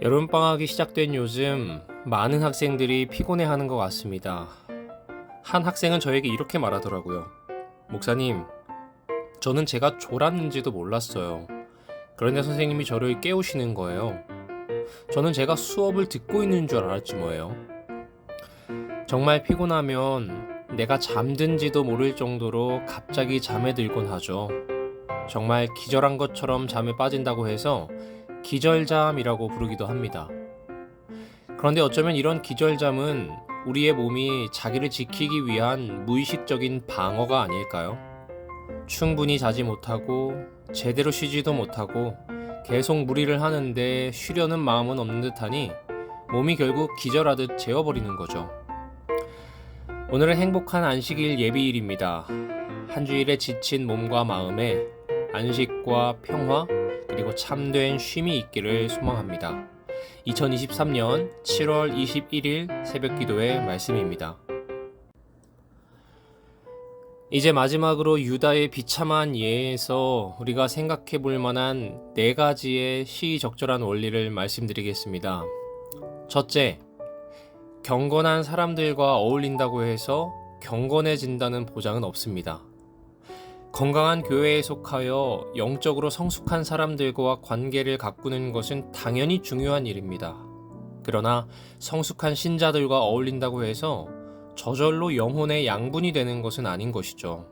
여름방학이 시작된 요즘 많은 학생들이 피곤해하는 것 같습니다. 한 학생은 저에게 이렇게 말하더라고요. 목사님, 저는 제가 졸았는지도 몰랐어요. 그런데 선생님이 저를 깨우시는 거예요. 저는 제가 수업을 듣고 있는 줄 알았지 뭐예요. 정말 피곤하면 내가 잠든지도 모를 정도로 갑자기 잠에 들곤 하죠. 정말 기절한 것처럼 잠에 빠진다고 해서 기절잠이라고 부르기도 합니다. 그런데 어쩌면 이런 기절잠은 우리의 몸이 자기를 지키기 위한 무의식적인 방어가 아닐까요? 충분히 자지 못하고 제대로 쉬지도 못하고 계속 무리를 하는데 쉬려는 마음은 없는 듯하니 몸이 결국 기절하듯 재워버리는 거죠. 오늘은 행복한 안식일 예비일입니다. 한 주일에 지친 몸과 마음에 안식과 평화 그리고 참된 쉼이 있기를 소망합니다. 2023년 7월 21일 새벽기도의 말씀입니다. 이제 마지막으로 유다의 비참한 예에서 우리가 생각해 볼 만한 4가지의 시의적절한 원리를 말씀드리겠습니다. 첫째, 경건한 사람들과 어울린다고 해서 경건해진다는 보장은 없습니다. 건강한 교회에 속하여 영적으로 성숙한 사람들과 관계를 가꾸는 것은 당연히 중요한 일입니다. 그러나 성숙한 신자들과 어울린다고 해서 저절로 영혼의 양분이 되는 것은 아닌 것이죠.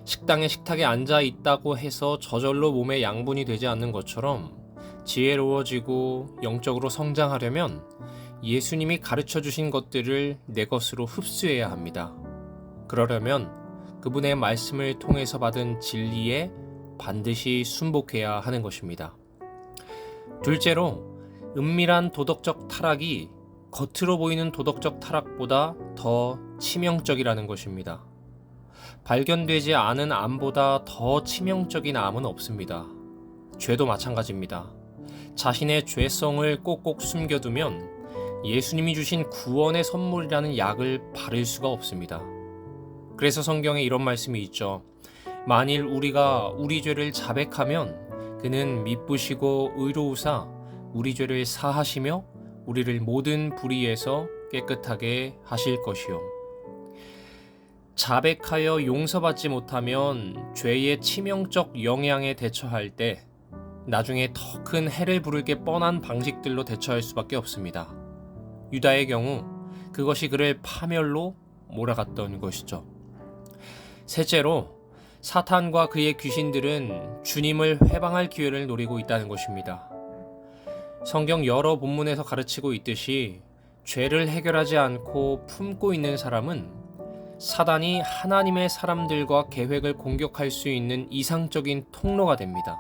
식탁에 앉아 있다고 해서 저절로 몸의 양분이 되지 않는 것처럼 지혜로워지고 영적으로 성장하려면 예수님이 가르쳐 주신 것들을 내 것으로 흡수해야 합니다. 그러려면 그분의 말씀을 통해서 받은 진리에 반드시 순복해야 하는 것입니다. 둘째로, 은밀한 도덕적 타락이 겉으로 보이는 도덕적 타락보다 더 치명적이라는 것입니다. 발견되지 않은 암보다 더 치명적인 암은 없습니다. 죄도 마찬가지입니다. 자신의 죄성을 꼭꼭 숨겨두면 예수님이 주신 구원의 선물이라는 약을 바를 수가 없습니다. 그래서 성경에 이런 말씀이 있죠. 만일 우리가 우리 죄를 자백하면 그는 미쁘시고 의로우사 우리 죄를 사하시며 우리를 모든 불의에서 깨끗하게 하실 것이요. 자백하여 용서받지 못하면 죄의 치명적 영향에 대처할 때 나중에 더 큰 해를 부를 게 뻔한 방식들로 대처할 수밖에 없습니다. 유다의 경우 그것이 그를 파멸로 몰아갔던 것이죠. 셋째로, 사탄과 그의 귀신들은 주님을 회방할 기회를 노리고 있다는 것입니다. 성경 여러 본문에서 가르치고 있듯이 죄를 해결하지 않고 품고 있는 사람은 사단이 하나님의 사람들과 계획을 공격할 수 있는 이상적인 통로가 됩니다.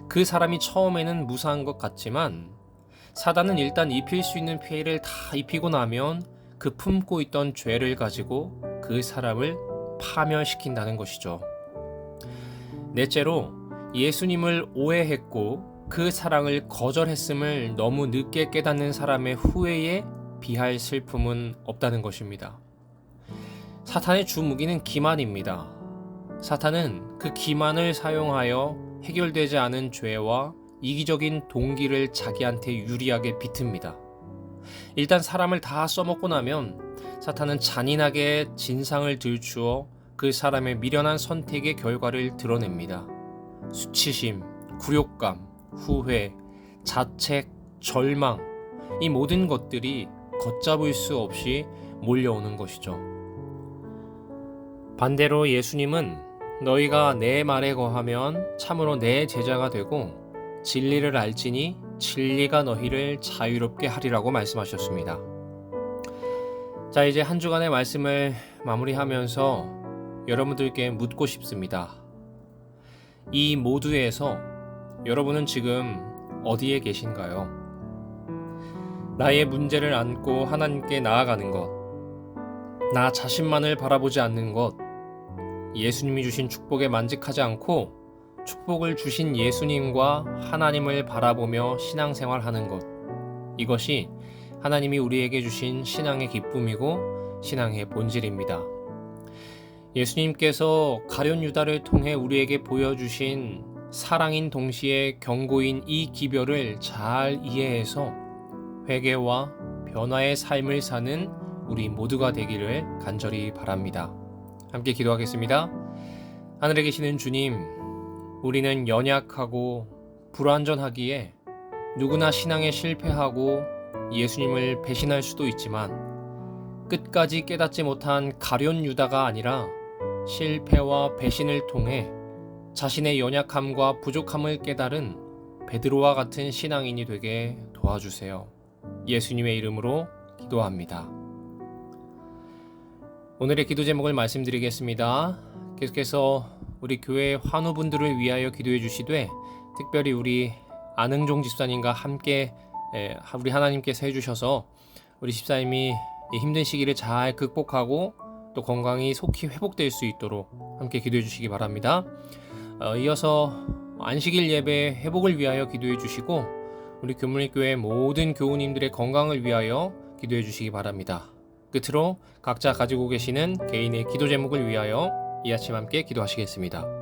그 사람이 처음에는 무사한 것 같지만 사단은 일단 입힐 수 있는 피해를 다 입히고 나면 그 품고 있던 죄를 가지고 그 사람을 파멸시킨다는 것이죠. 넷째로, 예수님을 오해했고 그 사랑을 거절했음을 너무 늦게 깨닫는 사람의 후회에 비할 슬픔은 없다는 것입니다. 사탄의 주 무기는 기만입니다. 사탄은 그 기만을 사용하여 해결되지 않은 죄와 이기적인 동기를 자기한테 유리하게 비틉니다. 일단 사람을 다 써먹고 나면 사탄은 잔인하게 진상을 들추어 그 사람의 미련한 선택의 결과를 드러냅니다. 수치심, 굴욕감, 후회, 자책, 절망, 이 모든 것들이 걷잡을 수 없이 몰려오는 것이죠. 반대로 예수님은 너희가 내 말에 거하면 참으로 내 제자가 되고 진리를 알지니 진리가 너희를 자유롭게 하리라고 말씀하셨습니다. 자, 이제 한 주간의 말씀을 마무리하면서 여러분들께 묻고 싶습니다. 이 모두에서 여러분은 지금 어디에 계신가요? 나의 문제를 안고 하나님께 나아가는 것, 나 자신만을 바라보지 않는 것, 예수님이 주신 축복에 만족하지 않고 축복을 주신 예수님과 하나님을 바라보며 신앙생활하는 것, 이것이 하나님이 우리에게 주신 신앙의 기쁨이고 신앙의 본질입니다. 예수님께서 가룟 유다를 통해 우리에게 보여주신 사랑인 동시에 경고인 이 기별을 잘 이해해서 회개와 변화의 삶을 사는 우리 모두가 되기를 간절히 바랍니다. 함께 기도하겠습니다. 하늘에 계시는 주님, 우리는 연약하고 불완전하기에 누구나 신앙에 실패하고 예수님을 배신할 수도 있지만 끝까지 깨닫지 못한 가룟 유다가 아니라 실패와 배신을 통해 자신의 연약함과 부족함을 깨달은 베드로와 같은 신앙인이 되게 도와주세요. 예수님의 이름으로 기도합니다. 오늘의 기도 제목을 말씀드리겠습니다. 계속해서 우리 교회 환우분들을 위하여 기도해 주시되, 특별히 우리 안흥종 집사님과 함께 우리 하나님께서 해주셔서 우리 집사님이 힘든 시기를 잘 극복하고 또 건강이 속히 회복될 수 있도록 함께 기도해 주시기 바랍니다. 이어서 안식일 예배 회복을 위하여 기도해 주시고, 우리 교문일교회 모든 교우님들의 건강을 위하여 기도해 주시기 바랍니다. 끝으로 각자 가지고 계시는 개인의 기도 제목을 위하여 이 아침 함께 기도하시겠습니다.